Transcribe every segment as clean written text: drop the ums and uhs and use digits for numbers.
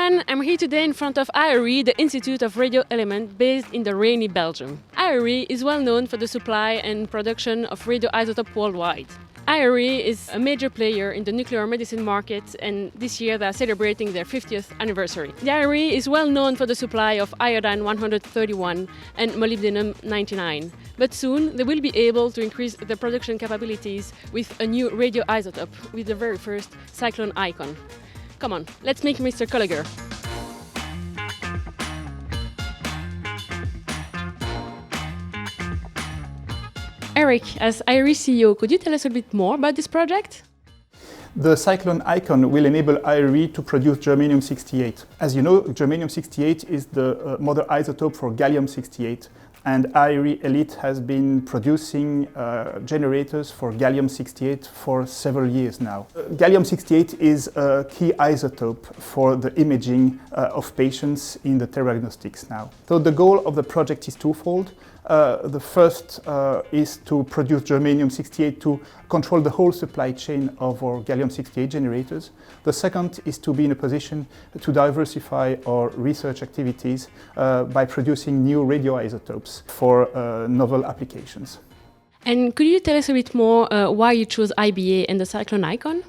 everyone, I'm here today in front of IRE, the Institute of Radio Element based in the rainy Belgium. IRE is well known for the supply and production of radioisotope worldwide. IRE is a major player in the nuclear medicine market, and this year they are celebrating their 50th anniversary. The IRE is well known for the supply of iodine-131 and molybdenum-99, but soon they will be able to increase the production capabilities with a new radioisotope, with the very first Cyclone ICON. Come on, let's meet Mr. Colliger. Eric, as IRE CEO, could you tell us a bit more about this project? The Cyclone ICON will enable IRE to produce germanium-68. As you know, germanium-68 is the mother isotope for gallium-68, and IRE Elite has been producing generators for gallium-68 for several years now. Gallium-68 is a key isotope for the imaging of patients in the theradiagnostics now. So the goal of the project is twofold. The first is to produce germanium-68 to control the whole supply chain of our gallium-68 generators. The second is to be in a position to diversify our research activities by producing new radioisotopes for novel applications. And could you tell us a bit more why you chose IBA and the Cyclone ICON?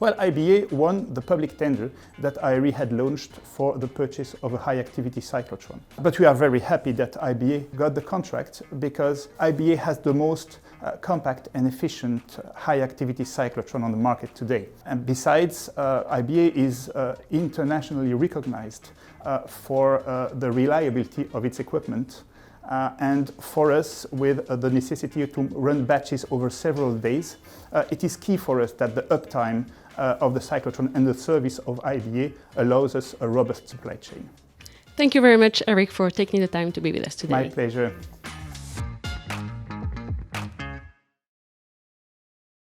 Well, IBA won the public tender that IRE had launched for the purchase of a high-activity cyclotron. But we are very happy that IBA got the contract because IBA has the most compact and efficient high-activity cyclotron on the market today. And besides, IBA is internationally recognized for the reliability of its equipment. And for us, with the necessity to run batches over several days, it is key for us that the uptime of the cyclotron and the service of IBA allows us a robust supply chain. Thank you very much, Eric, for taking the time to be with us today. My pleasure.